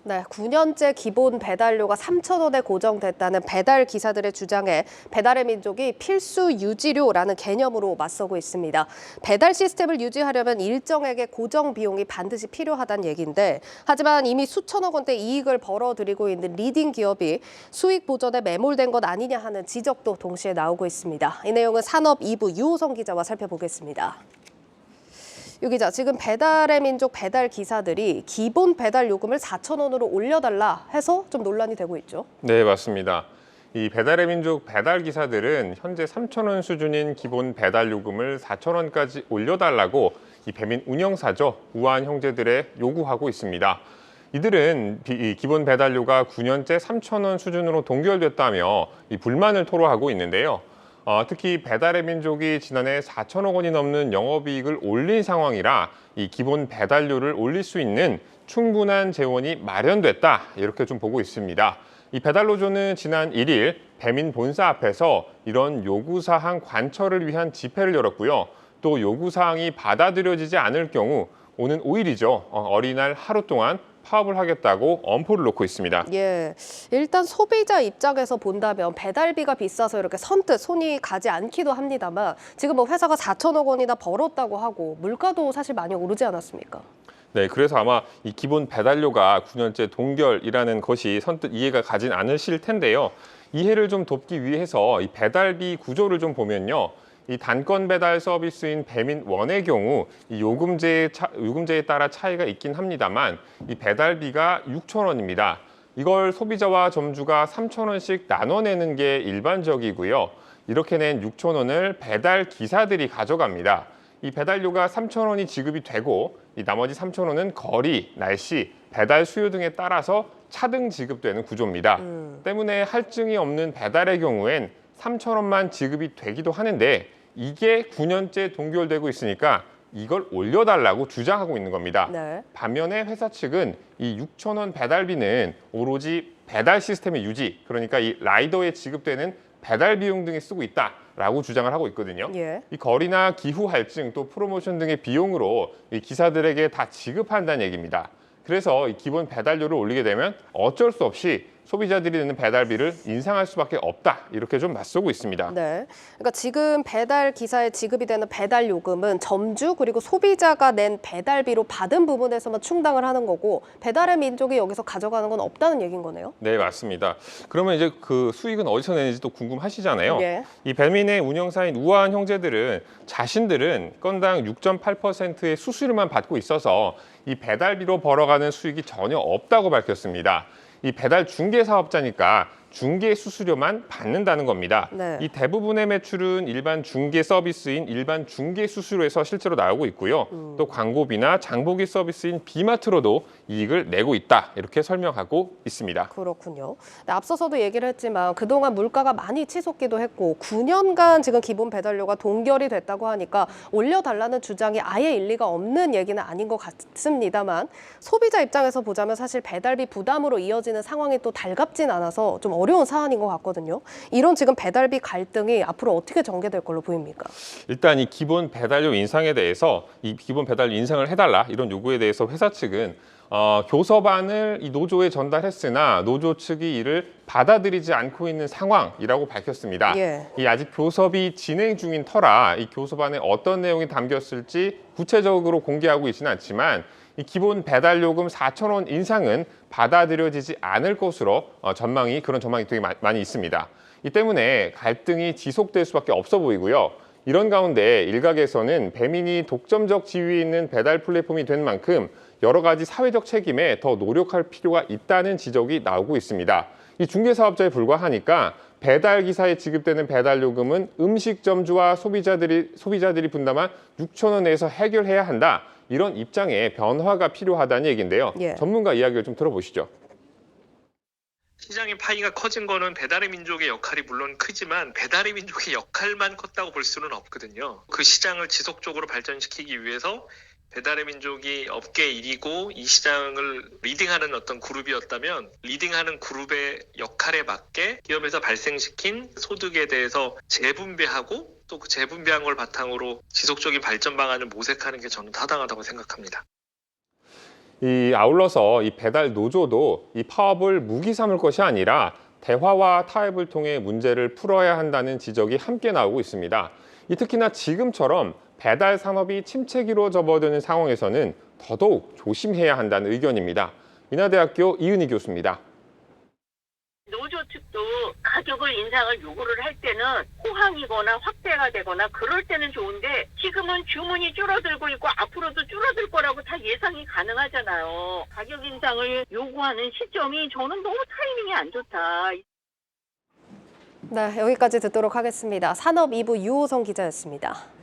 네, 9년째 기본 배달료가 3,000원에 고정됐다는 배달 기사들의 주장에 배달의 민족이 필수 유지료라는 개념으로 맞서고 있습니다. 배달 시스템을 유지하려면 일정액의 고정 비용이 반드시 필요하다는 얘기인데, 하지만 이미 수천억 원대 이익을 벌어들이고 있는 리딩 기업이 수익 보전에 매몰된 것 아니냐 하는 지적도 동시에 나오고 있습니다. 이 내용은 산업 2부 유호성 기자와 살펴보겠습니다. 유 기자, 지금 배달의 민족 배달 기사들이 기본 배달 요금을 4,000원으로 올려달라 해서 좀 논란이 되고 있죠. 네, 맞습니다. 이 배달의 민족 배달 기사들은 현재 3,000원 수준인 기본 배달 요금을 4,000원까지 올려달라고 이 배민 운영사죠, 우한 형제들에 요구하고 있습니다. 이들은 기본 배달료가 9년째 3,000원 수준으로 동결됐다며 이 불만을 토로하고 있는데요. 특히 배달의 민족이 지난해 4천억 원이 넘는 영업이익을 올린 상황이라 이 기본 배달료를 올릴 수 있는 충분한 재원이 마련됐다, 이렇게 좀 보고 있습니다. 이 배달노조는 지난 1일 배민 본사 앞에서 이런 요구사항 관철을 위한 집회를 열었고요. 또 요구사항이 받아들여지지 않을 경우 오는 5일이죠. 어린이날 하루 동안 파업을 하겠다고 엄포를 놓고 있습니다. 예, 일단 소비자 입장에서 본다면 배달비가 비싸서 이렇게 선뜻 손이 가지 않기도 합니다만 지금 뭐 회사가 4천억 원이나 벌었다고 하고 물가도 사실 많이 오르지 않았습니까? 네, 그래서 아마 이 기본 배달료가 9년째 동결이라는 것이 선뜻 이해가 가진 않으실 텐데요. 이해를 좀 돕기 위해서 이 배달비 구조를 좀 보면요. 이 단건 배달 서비스인 배민원의 경우 이 요금제에 따라 차이가 있긴 합니다만 이 배달비가 6,000원입니다. 이걸 소비자와 점주가 3,000원씩 나눠내는 게 일반적이고요. 이렇게 낸 6,000원을 배달 기사들이 가져갑니다. 이 배달료가 3,000원이 지급이 되고 이 나머지 3,000원은 거리, 날씨, 배달 수요 등에 따라서 차등 지급되는 구조입니다. 때문에 할증이 없는 배달의 경우엔 3,000원만 지급이 되기도 하는데 이게 9년째 동결되고 있으니까 이걸 올려달라고 주장하고 있는 겁니다. 네. 반면에 회사 측은 이 6,000원 배달비는 오로지 배달 시스템의 유지, 그러니까 이 라이더에 지급되는 배달 비용 등에 쓰고 있다라고 주장을 하고 있거든요. 예. 이 거리나 기후 할증 또 프로모션 등의 비용으로 이 기사들에게 다 지급한다는 얘기입니다. 그래서 이 기본 배달료를 올리게 되면 어쩔 수 없이 소비자들이 내는 배달비를 인상할 수밖에 없다, 이렇게 좀 맞서고 있습니다. 네, 그러니까 지금 배달 기사에 지급이 되는 배달 요금은 점주 그리고 소비자가 낸 배달비로 받은 부분에서만 충당을 하는 거고 배달의 민족이 여기서 가져가는 건 없다는 얘기인 거네요. 네, 맞습니다. 그러면 이제 그 수익은 어디서 내는지 또 궁금하시잖아요. 예. 이 배민의 운영사인 우한 형제들은 자신들은 건당 6.8%의 수수료만 받고 있어서 이 배달비로 벌어가는 수익이 전혀 없다고 밝혔습니다. 이 배달 중개 사업자니까 중개 수수료만 받는다는 겁니다. 네. 이 대부분의 매출은 일반 중개 서비스인 일반 중개 수수료에서 실제로 나오고 있고요. 또 광고비나 장보기 서비스인 비마트로도 이익을 내고 있다, 이렇게 설명하고 있습니다. 그렇군요. 네, 앞서서도 얘기를 했지만 그동안 물가가 많이 치솟기도 했고 9년간 지금 기본 배달료가 동결이 됐다고 하니까 올려달라는 주장이 아예 일리가 없는 얘기는 아닌 것 같습니다만 소비자 입장에서 보자면 사실 배달비 부담으로 이어지는 상황이 또 달갑진 않아서 좀 어려운 사안인 것 같거든요. 이런 지금 배달비 갈등이 앞으로 어떻게 전개될 걸로 보입니까? 일단 이 기본 배달료 인상에 대해서 이 기본 배달료 인상을 해달라, 이런 요구에 대해서 회사 측은 교섭안을 이 노조에 전달했으나 노조 측이 이를 받아들이지 않고 있는 상황이라고 밝혔습니다. 예. 이 아직 교섭이 진행 중인 터라 이 교섭안에 어떤 내용이 담겼을지 구체적으로 공개하고 있지는 않지만 이 기본 배달요금 4,000원 인상은 받아들여지지 않을 것으로 그런 전망이 되게 많이 있습니다. 이 때문에 갈등이 지속될 수밖에 없어 보이고요. 이런 가운데 일각에서는 배민이 독점적 지위에 있는 배달 플랫폼이 된 만큼 여러 가지 사회적 책임에 더 노력할 필요가 있다는 지적이 나오고 있습니다. 이 중개사업자에 불과하니까 배달 기사에 지급되는 배달 요금은 음식점주와 소비자들이 분담한 6,000원 내에서 해결해야 한다, 이런 입장에 변화가 필요하다는 얘기인데요. 예. 전문가 이야기를 좀 들어보시죠. 시장의 파이가 커진 거는 배달의 민족의 역할이 물론 크지만 배달의 민족의 역할만 컸다고 볼 수는 없거든요. 그 시장을 지속적으로 발전시키기 위해서 배달의 민족이 업계 1위고 이 시장을 리딩하는 어떤 그룹이었다면 리딩하는 그룹의 역할에 맞게 기업에서 발생시킨 소득에 대해서 재분배하고 또 그 재분배한 걸 바탕으로 지속적인 발전 방안을 모색하는 게 저는 타당하다고 생각합니다. 아울러서 이 배달 노조도 이 파업을 무기 삼을 것이 아니라 대화와 타협을 통해 문제를 풀어야 한다는 지적이 함께 나오고 있습니다. 특히나 지금처럼 배달 산업이 침체기로 접어드는 상황에서는 더더욱 조심해야 한다는 의견입니다. 민화대학교 이은희 교수입니다. 노조 측도 가격을 인상을 요구를 할 때는 호황이거나 확대가 되거나 그럴 때는 좋은데 지금은 주문이 줄어들고 있고 앞으로도 줄어들 거라고 다 예상이 가능하잖아요. 가격 인상을 요구하는 시점이 저는 너무 타이밍이 안 좋다. 네, 여기까지 듣도록 하겠습니다. 산업 2부 유호성 기자였습니다.